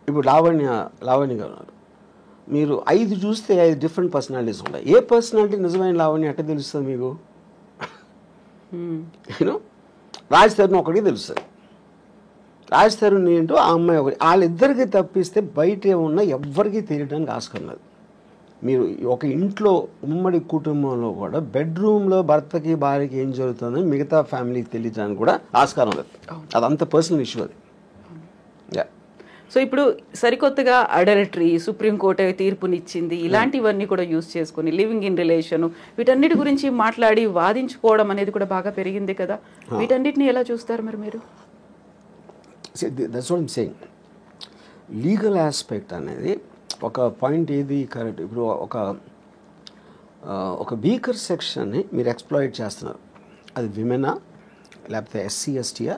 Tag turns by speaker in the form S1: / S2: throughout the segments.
S1: ఇప్పుడు లావణ్య గారు ఉన్నారు, మీరు 5 చూస్తే 5 డిఫరెంట్ పర్సనాలిటీస్ ఉంటాయి. ఏ పర్సనాలిటీ నిజమైన లావణ్య ఎట్లా తెలుస్తుంది మీకు? యూనో రాజ్ తరుణ్ ఒకటికి తెలుస్తుంది. రాజ్ తరుణ్ ఏంటో ఆ అమ్మాయి ఒకటి, వాళ్ళిద్దరికి తప్పిస్తే బయట ఏమన్నా ఎవ్వరికీ తెలియడానికి ఆస్కారం లేదు. మీరు ఒక ఇంట్లో ఉమ్మడి కుటుంబంలో కూడా బెడ్రూమ్లో భర్తకి భార్యకి ఏం జరుగుతుందని మిగతా ఫ్యామిలీకి తెలియడానికి కూడా ఆస్కారం లేదు. అదంత పర్సనల్ ఇష్యూ అది.
S2: సో ఇప్పుడు సరికొత్తగా అడల్టరీ సుప్రీంకోర్టు తీర్పునిచ్చింది, ఇలాంటివన్నీ కూడా యూజ్ చేసుకుని లివింగ్ ఇన్ రిలేషన్ వీటన్నిటి గురించి మాట్లాడి వాదించుకోవడం అనేది కూడా బాగా పెరిగింది కదా. వీటన్నిటిని ఎలా చూస్తారు మరి మీరు?
S1: That's what I'm saying. Legal aspect అనేది ఒక పాయింట్ ఏది కరెక్ట్. ఇప్పుడు ఒక వీకర్ సెక్షన్ని మీరు ఎక్స్ప్లాయిట్ చేస్తున్నారు, అది విమెనా లేకపోతే ఎస్సీ ఎస్టీయా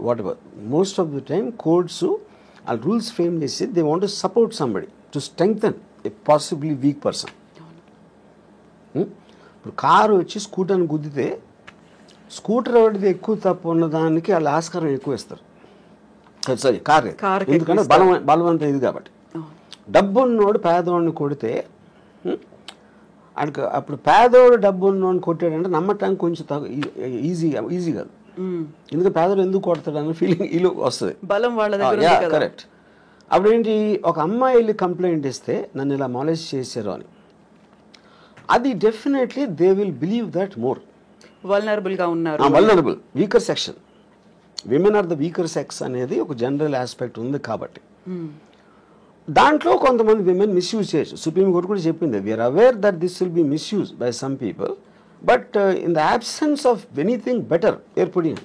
S1: whatever. Most of the time courts ఆ రూల్స్ ఫ్రేమ్ చేసి they want to support somebody to strengthen a possibly weak person. ఇప్పుడు కారు వచ్చి స్కూటర్ని గుద్దితే స్కూటర్ వాడిది ఎక్కువ తప్పు ఉన్నదానికి వాళ్ళు ఆస్కారం ఎక్కువ ఇస్తారు. సారీ కారు, ఎందుకంటే బలవంతం ఇది కాబట్టి. డబ్బు ఉన్నోడు పేదవాడిని కొడితే అడికి అప్పుడు పేదవాడు డబ్బు ఉన్నోడిని కొట్టాడంటే నమ్మటానికి కొంచెం ఈజీ కాదు. ఎందుకంటే పేదవాడు ఎందుకు కొడతాడు అన్న ఫీలింగ్ ఇల్లు వస్తుంది,
S2: బలం వాళ్ళ దగ్గర.
S1: కరెక్ట్. అప్పుడు ఏంటి, ఒక అమ్మాయి వెళ్ళి కంప్లైంట్ ఇస్తే నన్ను ఇలా మాలేజ్ చేశారు అని, అది definitely they will believe that more.
S2: వల్నరబుల్గా ఉన్నారు,
S1: vulnerable weaker section, women are the weaker sex అనేది ఒక జనరల్ ఆస్పెక్ట్ ఉంది కాబట్టి దాంట్లో కొంతమంది విమెన్ మిస్యూజ్ చేయొచ్చు. సుప్రీంకోర్టు కూడా చెప్పింది, we are aware that this will be misuse by some people, but in the absence of anything better ఏర్పడింది.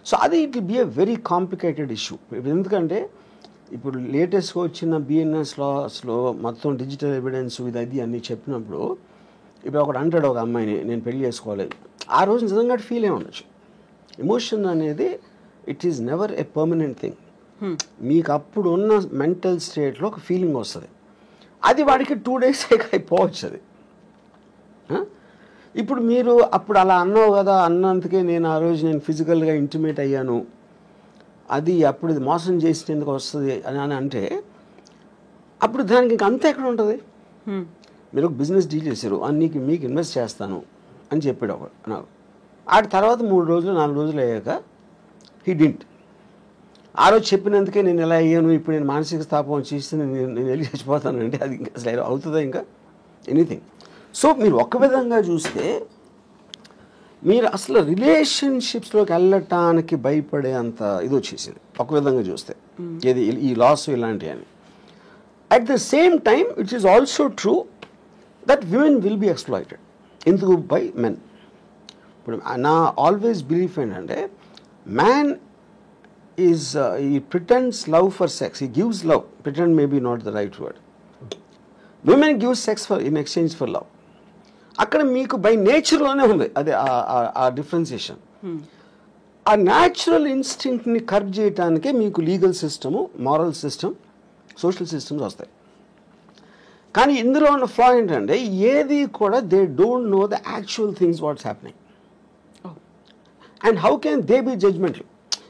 S1: సో అది it will be a very complicated issue. ఎందుకంటే ఇప్పుడు లేటెస్ట్గా వచ్చిన బిఎన్ఎస్ లాస్లో మొత్తం డిజిటల్ ఎవిడెన్స్ ఇది అన్నీ చెప్పినప్పుడు, ఇప్పుడు ఒకడు అంటాడు ఒక అమ్మాయిని నేను పెళ్లి చేసుకోవాలి, ఆ రోజు నిజంగా ఫీల్ అయి ఉండొచ్చు. ఎమోషన్ అనేది it is never a permanent thing. మీకు అప్పుడు ఉన్న మెంటల్ స్టేట్లో ఒక ఫీలింగ్ వస్తుంది, అది వాడికి 2 days అయిపోవచ్చు అది. ఇప్పుడు మీరు అప్పుడు అలా అన్నావు కదా, అన్నందుకే నేను ఆ రోజు నేను ఫిజికల్గా ఇంటిమేట్ అయ్యాను, అది అప్పుడు ఇది మోసం చేసేందుకు వస్తుంది అని అంటే అప్పుడు దానికి ఇంక అంతా ఎక్కడ ఉంటుంది? మీరు ఒక బిజినెస్ డీల్ చేశారు, మీకు ఇన్వెస్ట్ చేస్తాను అని చెప్పాడు ఒకడు నాకు. ఆ తర్వాత 3 రోజులు 4 రోజులు అయ్యాక హీ డింట్. ఆ రోజు చెప్పినందుకే నేను ఎలా అయ్యాను, ఇప్పుడు నేను మానసిక స్థాపం చేస్తే నేను వెళ్ళి చచ్చిపోతానంటే అది ఇంకా అసలు అవుతుందా ఇంకా ఎనీథింగ్? సో మీరు ఒక విధంగా చూస్తే మీరు అసలు రిలేషన్షిప్స్లోకి వెళ్ళటానికి భయపడే అంత ఇది వచ్చేసింది ఒక విధంగా చూస్తే, ఏది ఈ లాస్ ఇలాంటివి అని. At the same time it is also true that women will be exploited. ఎందుకు? By men. ఇప్పుడు నా ఆల్వేస్ బిలీఫ్ ఏంటంటే, man is he pretends love for sex, he gives love, pretend may be not the right word, women give sex for in exchange for love. అక్కడ మీకు by నేచర్లోనే ఉంది అది ఆ differentiation. ఆ natural ఇన్స్టింక్ట్ని curb చేయడానికే మీకు legal system, moral system, social systems వస్తాయి. కానీ ఇందులో ఉన్న ఫ్లా ఏంటంటే ఏది కూడా they don't know the actual things what's happening and how can they be judgemental.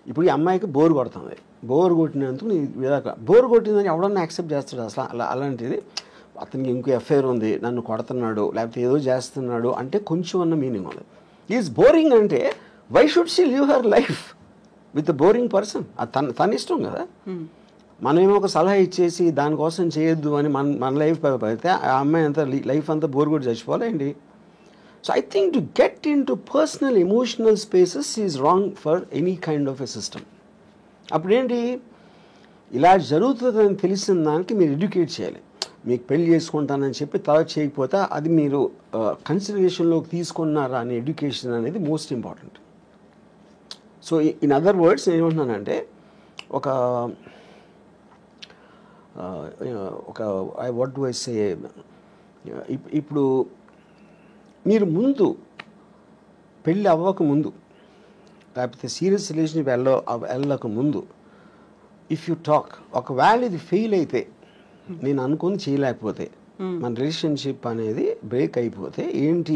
S1: ఇప్పుడు ఈ అమ్మాయికి బోర్ కొడుతుంది, బోర్ కొట్టినందుకు బోర్ కొట్టిందని ఎవడన్నా యాక్సెప్ట్ చేస్తాడు అసలు? అలాంటిది అతనికి ఇంకో ఎఫ్ఐఆర్ ఉంది, నన్ను కొడుతున్నాడు లేకపోతే ఏదో చేస్తున్నాడు అంటే కొంచెం అన్న మీనింగ్ ఉంది. ఈజ్ బోరింగ్ అంటే why should she live her life with boring person? తన ఇష్టం కదా. మనమేమో ఒక సలహా ఇచ్చేసి దానికోసం చేయొద్దు అని మన లైఫ్ అయితే ఆ అమ్మాయి అంతా లైఫ్ అంతా బోర్ కొట్టి చచ్చిపోవాలండి. So I think to get into personal emotional spaces is wrong for any kind of a system. అప్పుడేంటి, ఇలా జరుగుతుందని తెలిసిన దానికి మీరు ఎడ్యుకేట్ చేయాలి. మీకు పెళ్లి చేసుకుంటానని చెప్పి తర్వాత చేయకపోతే అది మీరు కన్సిడరేషన్లోకి తీసుకున్నారా అనే ఎడ్యుకేషన్ అనేది most important. So in other words నేను ఏమంటున్నానంటే, ఒక వాట్ డు ఐ సే, ఇప్పుడు మీరు ముందు పెళ్ళి అవ్వక ముందు లేకపోతే సీరియస్ రిలేషన్షిప్ వెళ్ళక ముందు ఇఫ్ యూ టాక్, ఒకవేళ ఇది ఫెయిల్ అయితే, నేను అనుకుని చేయలేకపోతే, మన రిలేషన్షిప్ అనేది బ్రేక్ అయిపోతే ఏంటి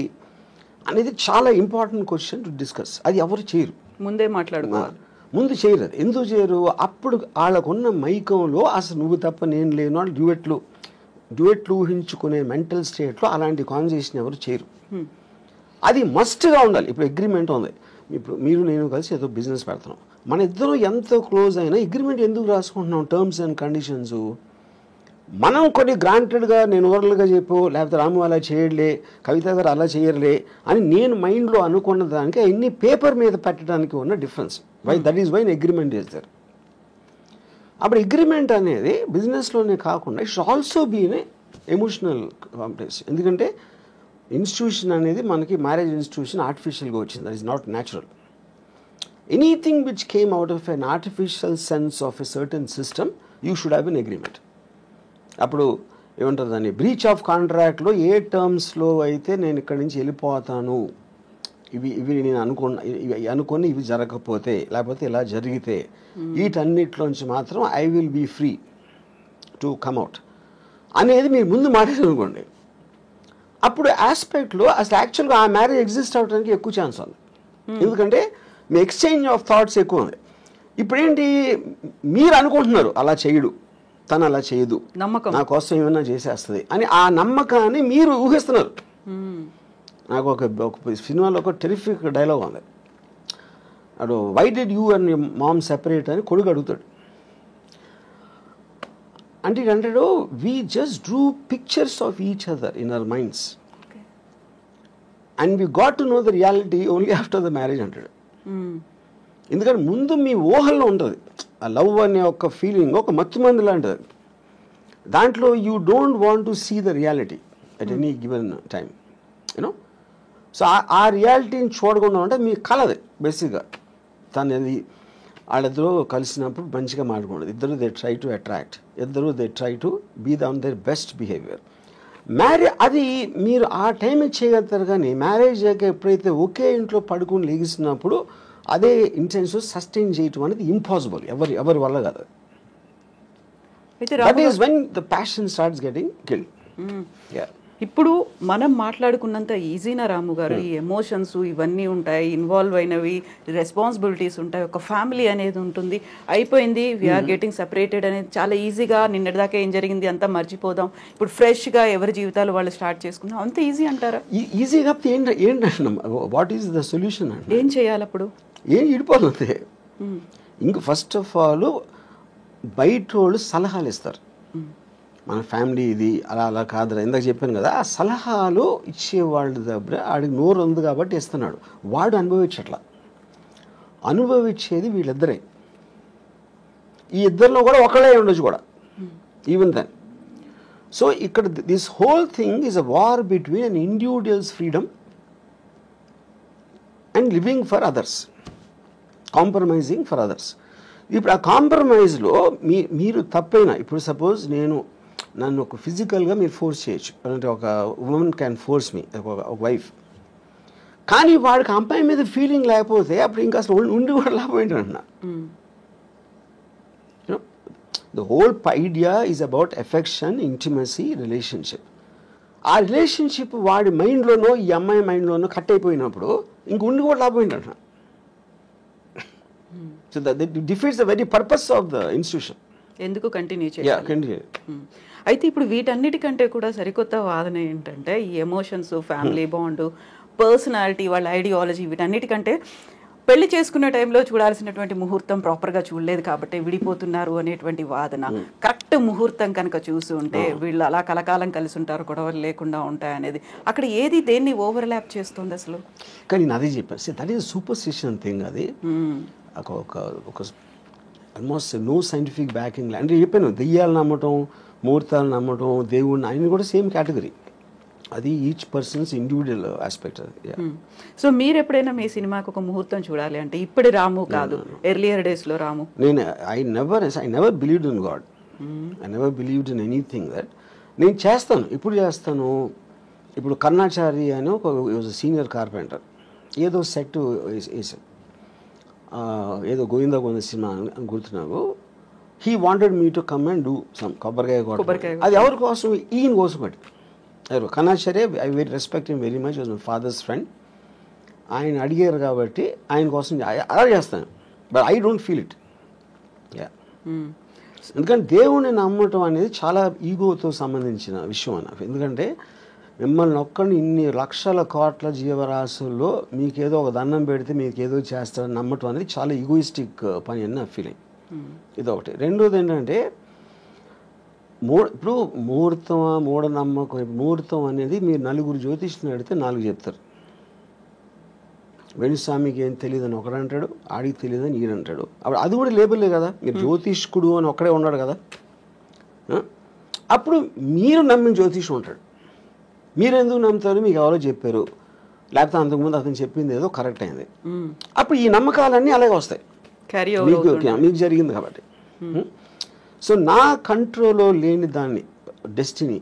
S1: అనేది చాలా ఇంపార్టెంట్ క్వశ్చన్ టు డిస్కస్. అది ఎవరు చేయరు,
S2: ముందే మాట్లాడుకోవాలి.
S1: ముందు చేయరు అది. ఎందుకు చేయరు? అప్పుడు వాళ్ళకున్న మైకంలో అసలు నువ్వు తప్ప నేను లేను అని డ్యూయెట్లు ఊహించుకునే మెంటల్ స్టేట్లో అలాంటి కాన్వర్సేషన్ ఎవరు చేయరు. అది మస్ట్గా ఉండాలి. ఇప్పుడు అగ్రిమెంట్ ఉంది, ఇప్పుడు మీరు నేను కలిసి ఏదో బిజినెస్ పెడుతున్నాం, మన ఇద్దరం ఎంతో క్లోజ్ అయినా అగ్రిమెంట్ ఎందుకు రాసుకుంటున్నాం? టర్మ్స్ అండ్ కండిషన్స్ మనం కొన్ని గ్రాంటెడ్గా నేను ఓరల్గా చెప్పు, లేకపోతే రాము అలా చేయలే, కవిత గారు అలా చేయరులే అని నేను మైండ్లో అనుకున్న దానికి అన్ని పేపర్ మీద పెట్టడానికి ఉన్న difference. That is why agreement చేస్తారు. అప్పుడు అగ్రిమెంట్ అనేది బిజినెస్లోనే కాకుండా it's also been emotional complex. ఎందుకంటే ఇన్స్టిట్యూషన్ అనేది మనకి మ్యారేజ్ ఇన్స్టిట్యూషన్ ఆర్టిఫిషియల్గా వచ్చింది. That is not natural. Anything which came out of an artificial sense of a certain system you should have an agreement. అప్పుడు ఏమంటారు దాన్ని, బ్రీచ్ ఆఫ్ కాంట్రాక్ట్లో ఏ టర్మ్స్లో అయితే నేను ఇక్కడి నుంచి వెళ్ళిపోతాను, ఇవి నేను అనుకుని ఇవి జరగకపోతే, లేకపోతే ఇలా జరిగితే వీటన్నిటిలోంచి మాత్రం I will be free to come out అనేది మీరు ముందు మాట్లాడారనుకోండి, అప్పుడు ఆస్పెక్ట్లో అసలు యాక్చువల్గా ఆ మ్యారేజ్ ఎగ్జిస్ట్ అవ్వడానికి ఎక్కువ ఛాన్స్ ఉంది. ఎందుకంటే మీ ఎక్స్చేంజ్ ఆఫ్ థాట్స్ ఎక్కువ ఉంది. ఇప్పుడేంటి, మీరు అనుకుంటున్నారు అలా చేయడు, తను అలా చేయదు, నా కోసం ఏమైనా చేసేస్తుంది అని ఆ నమ్మకాన్ని మీరు ఊహిస్తున్నారు. నాకు ఒక సినిమాలో ఒక టెరిఫిక్ డైలాగ్ ఉంది, అడు why did you and mom separate అని కొడుకు అడుగుతాడు. అంటే అంటాడు, we just drew pictures of each other in our minds and we got to know the reality only after the marriage అంటాడు. ఎందుకంటే ముందు మీ ఊహల్లో ఉంటుంది ఆ లవ్ అనే ఒక ఫీలింగ్, ఒక మత్తుమంది లాంటిది. దాంట్లో you don't want to see the reality at any given time, you know. So ఆ రియాలిటీని చూడకుండా ఉంటే మీ కలది బేసిక్గా. తను అది వాళ్ళిద్దరూ కలిసినప్పుడు మంచిగా మాట్లాడుకోండి, ఇద్దరు దే ట్రై టు అట్రాక్ట్, ఇద్దరు they try to be on their best behaviour. అది మీరు ఆ టైం చేయగలుగుతారు. కానీ మ్యారేజ్ అయ్యాక ఎప్పుడైతే ఒకే ఇంట్లో పడుకుని లెగిసినప్పుడు అదే ఇంటెన్షన్ సస్టైన్ చేయటం అనేది ఇంపాసిబుల్, ఎవరి వల్ల కాదు. That is when the passion starts getting killed.
S2: ఇప్పుడు మనం మాట్లాడుకున్నంత ఈజీనా రాము గారు? ఈ ఎమోషన్స్ ఇవన్నీ ఉంటాయి, ఇన్వాల్వ్ అయినవి, రెస్పాన్సిబిలిటీస్ ఉంటాయి, ఒక ఫ్యామిలీ అనేది ఉంటుంది, అయిపోయింది, వీఆర్ గెటింగ్ సెపరేటెడ్ అనేది చాలా ఈజీగా, నిన్నటిదాకా ఏం జరిగింది అంతా మర్చిపోదాం, ఇప్పుడు ఫ్రెష్గా ఎవరి జీవితాలు వాళ్ళు స్టార్ట్ చేసుకుందాం, అంత ఈజీ అంటారా?
S1: ఈజీ కాకపోతే ఏంటంటున్నాం, వాట్ ఈస్ ద సొల్యూషన్ అంటే
S2: ఏం చేయాలి? అప్పుడు
S1: ఏం ఇడిపోతుంది. ఇంక ఫస్ట్ ఆఫ్ ఆల్ బయట వాళ్ళు సలహాలు ఇస్తారు, మన ఫ్యామిలీ ఇది అలా కాదురా, ఇందాక చెప్పాను కదా, ఆ సలహాలు ఇచ్చేవాళ్ళు దగ్గర ఆడికి నోరు ఉంది కాబట్టి ఇస్తున్నాడు, వాడు అనుభవించట్లా. అనుభవించేది వీళ్ళిద్దరే. ఈ ఇద్దరిలో కూడా ఒకళ్ళే ఉండొచ్చు కూడా, ఈవెన్ దెన్. సో ఇక్కడ this whole thing is a war between an individuals freedom and living for others, compromising for others. ఇప్పుడు ఆ కాంప్రమైజ్లో మీరు తప్పైనా, ఇప్పుడు సపోజ్ నన్ను ఒక ఫిజికల్గా మీరు ఫోర్స్ చేయొచ్చు, అంటే ఒక ఉమెన్ క్యాన్ ఫోర్స్ మీ, ఒక వైఫ్. కానీ వాడికి అమ్మాయి మీద ఫీలింగ్ లేకపోతే అప్పుడు ఇంకా అసలు ఉండి కూడా లాభం ఏంటంటున్నా. The whole idea is about affection, intimacy, relationship. ఆ రిలేషన్షిప్ వాడి మైండ్లోనో ఈ అమ్మాయి మైండ్లోనో కట్ అయిపోయినప్పుడు ఇంక ఉండి కూడా లాభం ఏంటంటున్నా. So that defeats the very purpose of the institution.
S2: ఎందుకు కంటిన్యూ చేయాలి? అయితే ఇప్పుడు వీటన్నిటికంటే కూడా సరికొత్త వాదన ఏంటంటే, ఈ ఎమోషన్స్, ఫ్యామిలీ బాండ్, పర్సనాలిటీ, వాళ్ళ ఐడియాలజీ, వీటన్నిటికంటే పెళ్లి చేసుకునే టైంలో చూడాల్సినటువంటి ముహూర్తం ప్రాపర్గా చూడలేదు కాబట్టి విడిపోతున్నారు అనేటువంటి వాదన. కరెక్ట్ ముహూర్తం కనుక చూసి ఉంటే వీళ్ళు అలా కలకాలం కలిసి ఉంటారు, గొడవలు లేకుండా ఉంటాయి అనేది, అక్కడ ఏది దేన్ని ఓవర్లాప్ చేస్తుంది అసలు?
S1: కానీ నేను అదే చెప్పాను, దట్ ఈస్ సూపర్స్టిషన్ థింగ్. అది ఒక ఆల్మోస్ట్ నో సైంటిఫిక్ బ్యాకింగ్. అంటే చెప్పాను, దెయ్యాలు నమ్మటం, ముహూర్తాలు నమ్మటం, దేవుడిని, ఆయన కూడా సేమ్ కేటగిరీ. అది ఈచ్ పర్సన్స్ ఇండివిజువల్ ఆస్పెక్ట్. అది.
S2: సో మీరు ఎప్పుడైనా మీ సినిమాకి ఒక ముహూర్తం చూడాలి అంటే, ఇప్పుడు రాము కాదు, ఎర్లియర్ డేస్లో రాము?
S1: నేను I never believed in God, I never believed in anything that. నేను చేస్తాను, ఇప్పుడు చేస్తాను. ఇప్పుడు కర్ణాచారి అని ఒక సీనియర్ కార్పెంటర్ ఏదో సెట్ వేసాను, ఏదో గోవిందా గోవింద సినిమా గుర్తు నాకు. He wanted me to come and do some కొబ్బరికాయ కొట్టడం. అది ఎవరి కోసం? ఈయన కోసం బట్టి. Karnacharya, I very respect him very much, was my father's friend. ఆయన అడిగారు కాబట్టి ఆయన కోసం అలా చేస్తాను. But I don't feel it. ఎందుకంటే దేవుణ్ణి నమ్మటం అనేది చాలా ఈగోతో సంబంధించిన విషయం అన్న. ఎందుకంటే మిమ్మల్ని ఒక్కడిని ఇన్ని లక్షల కోట్ల జీవరాశుల్లో మీకేదో ఒక దండం పెడితే మీకేదో చేస్తారని నమ్మటం అనేది చాలా ఈగోయిస్టిక్ పని అని నా ఫీలింగ్. ఇదొకటి. రెండోది ఏంటంటే ఇప్పుడు ముహూర్తమా మూఢనమ్మకం. ముహూర్తం అనేది మీరు నలుగురు జ్యోతిష్ని అడిగితే 4 చెప్తారు. వెణుస్వామికి ఏం తెలియదని ఒకడంటాడు, ఆడికి తెలియదని ఈడంటాడు. అప్పుడు అది కూడా లేబుల్లే కదా, మీరు జ్యోతిష్కుడు అని ఒక్కడే ఉన్నాడు కదా. అప్పుడు మీరు నమ్మిన జ్యోతిషం ఉంటాడు. మీరు ఎందుకు నమ్ముతారు? మీకు ఎవరో చెప్పారు, లేకపోతే అంతకుముందు అతను చెప్పింది ఏదో కరెక్ట్ అయింది. అప్పుడు ఈ నమ్మకాలన్నీ అలాగే వస్తాయి, మీకు జరిగింది కాబట్టి. సో నా కంట్రోల్లో లేని దాన్ని, డెస్టినీ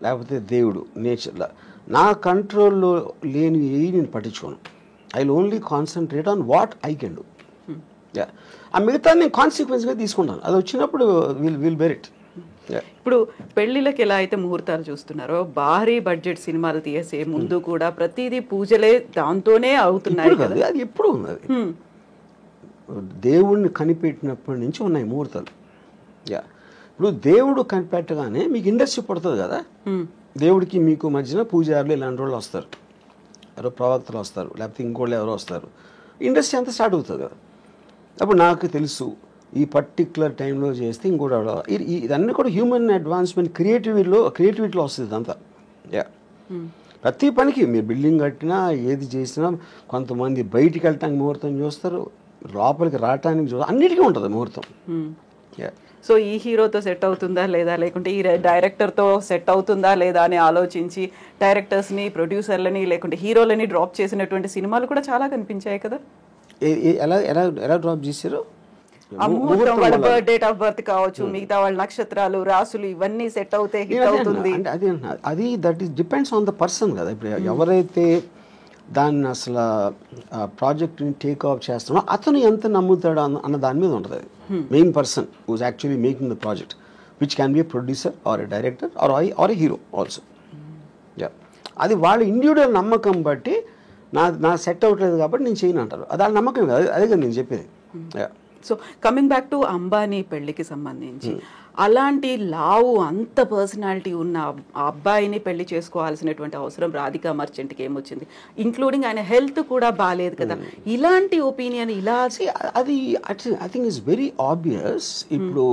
S1: లేకపోతే దేవుడు, నేచర్, నా కంట్రోల్లో లేని ఏవి నేను పట్టించుకోను. I will only concentrate on what I can do. ఆ మిగతా నేను కాన్సిక్వెన్స్గా తీసుకుంటాను. అది వచ్చినప్పుడు విల్ బెర్ ఇట్.
S2: ఇప్పుడు పెళ్లిళ్ళకి ఎలా అయితే ముహూర్తాలు చూస్తున్నారో, భారీ బడ్జెట్ సినిమాలు తీసే ముందు కూడా ప్రతిదీ పూజలే దాంతోనే అవుతున్నాయి కదా.
S1: అది ఎప్పుడు ఉన్నది, దేవుణ్ణి కనిపెట్టినప్పటి నుంచి ఉన్నాయి ముహూర్తాలు. ఇప్పుడు దేవుడు కనిపెట్టగానే మీకు ఇండస్ట్రీ పడుతుంది కదా. దేవుడికి మీకు మధ్యన పూజారులు ఇలాంటి వాళ్ళు వస్తారు, ఎవరో ప్రవక్తలు వస్తారు, లేకపోతే ఇంకోళ్ళు ఎవరో వస్తారు, ఇండస్ట్రీ అంతా స్టార్ట్ అవుతుంది కదా. అప్పుడు నాకు తెలుసు ఈ పర్టిక్యులర్ టైంలో చేస్తే ఇంకోటి ఇదన్నీ కూడా హ్యూమన్ అడ్వాన్స్మెంట్, క్రియేటివిటీలో వస్తుంది ఇదంతా. ప్రతి పనికి మీరు బిల్డింగ్ కట్టినా ఏది చేసినా కొంతమంది బయటికి వెళ్ళటానికి ముహూర్తం చూస్తారు, లోపలికి రావటానికి చూస్తారు, అన్నిటికీ ఉంటుంది ముహూర్తం.
S2: సో ఈ హీరోతో సెట్ అవుతుందా లేదా, లేకుంటే ఈ డైరెక్టర్తో సెట్ అవుతుందా లేదా అని ఆలోచించి డైరెక్టర్స్ని, ప్రొడ్యూసర్లని, లేకుంటే హీరోలని డ్రాప్ చేసినటువంటి సినిమాలు కూడా చాలా కనిపించాయి కదా.
S1: ఎలా డ్రాప్ చేశారు?
S2: వాళ్ళ డేట్ ఆఫ్ బర్త్ కావచ్చు, మిగతా వాళ్ళ నక్షత్రాలు, రాసులు, ఇవన్నీ సెట్ అవుతే హిట్ అవుతుంది.
S1: అది that is depends on the person కదా. ఇప్పుడు ఎవరైతే దాన్ని అసలు ప్రాజెక్ట్ని టేక్ ఆఫ్ చేస్తాడో అతను ఎంత నమ్ముతాడు అన్న దాని మీద ఉంటుంది. Main person who's actually making the project, which can be a producer or a director or a hero also. అది వాళ్ళ ఇండివిజువల్ నమ్మకం బట్టి నా సెట్ అవ్వట్లేదు కాబట్టి నేను చేయను అంటారు. అది వాళ్ళ నమ్మకం కాదు, అదే కదా నేను చెప్పేది.
S2: So coming back to Ambani పెళ్లికి సంబంధించి, అలాంటి లావు అంత పర్సనాలిటీ ఉన్న ఆ అబ్బాయిని పెళ్లి చేసుకోవాల్సినటువంటి అవసరం రాధికా మర్చెంట్కి ఏమొచ్చింది? ఇంక్లూడింగ్ ఆయన హెల్త్ కూడా బాగాలేదు కదా. ఇలాంటి ఒపీనియన్ ఇలా
S1: అది I think it's very obvious. ఇప్పుడు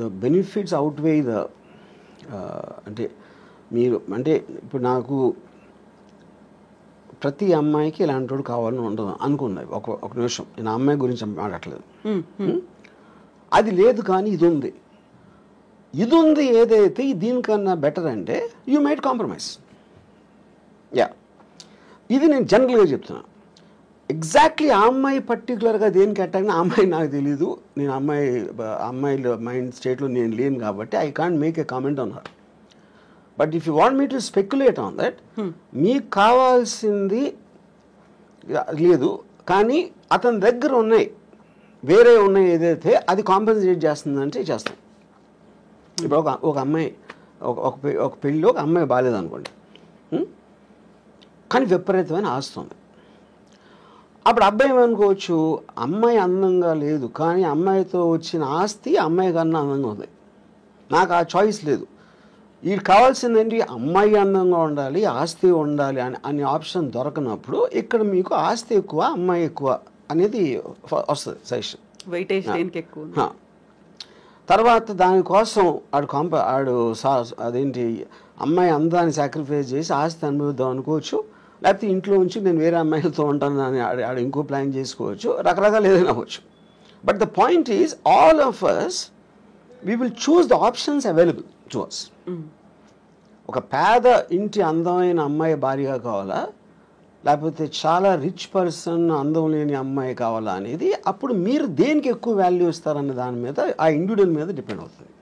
S1: ద బెనిఫిట్స్ అవుట్వే ద అంటే మీరు అంటే ఇప్పుడు నాకు ప్రతి అమ్మాయికి ఇలాంటి వాడు కావాలని ఉండదు అనుకున్నది. ఒక నిమిషం, నేను అమ్మాయి గురించి మాట్లాడలేదు. అది లేదు, కానీ ఇది ఉంది ఏదైతే దీనికన్నా బెటర్ అంటే యూ మైట్ కాంప్రమైజ్. ఇది నేను జనరల్గా చెప్తున్నా. ఎగ్జాక్ట్లీ ఆ అమ్మాయి పర్టికులర్గా దేనికి అటాక్ ఆ అమ్మాయి నాకు తెలీదు. నేను అమ్మాయిల మైండ్ స్టేట్లో నేను లేను కాబట్టి I can't make a comment on her. But if you want me to speculate on that, మీకు కావాల్సింది లేదు కానీ అతని దగ్గర వేరే ఉన్నాయి ఏదైతే అది కాంపెన్సేట్ చేస్తుందంటే చేస్తాం. ఇప్పుడు ఒక అమ్మాయి ఒక పెళ్ళిలో ఒక అమ్మాయి బాగాలేదు అనుకోండి, కానీ విపరీతమైన ఆస్తుంది. అప్పుడు అబ్బాయి ఏమనుకోవచ్చు, అమ్మాయి అందంగా లేదు కానీ అమ్మాయితో వచ్చిన ఆస్తి అమ్మాయి కన్నా అందంగా ఉంది, నాకు ఆ చాయిస్ లేదు. వీడికి కావాల్సిందేంటి, అమ్మాయి అందంగా ఉండాలి, ఆస్తి ఉండాలి అనే ఆప్షన్ దొరకనప్పుడు ఇక్కడ మీకు ఆస్తి ఎక్కువ అమ్మాయి ఎక్కువ అనేది వస్తుంది సజెషన్.
S2: వెయిటేజ్ ఎక్కువ.
S1: తర్వాత దానికోసం ఆడు అదేంటి అమ్మాయి అందాన్ని సాక్రిఫైస్ చేసి ఆస్తి అనుభవిద్దాం అనుకోవచ్చు, లేకపోతే ఇంట్లో ఉంచి నేను వేరే అమ్మాయిలతో ఉంటాను అని ఆడు ఇంకో ప్లాన్ చేసుకోవచ్చు, రకరకాల ఏదైనా అవ్వచ్చు. But the point is all of us we will choose the options available to us. ఒక పేద ఇంటి అందమైన అమ్మాయి భార్యగా కావాలా, లేకపోతే చాలా రిచ్ పర్సన్ అందం లేని అమ్మాయి కావాలా అనేది అప్పుడు మీరు దేనికి ఎక్కువ వాల్యూ ఇస్తారన్న దాని మీద ఆ ఇండివిజువల్ మీద డిపెండ్ అవుతుంది.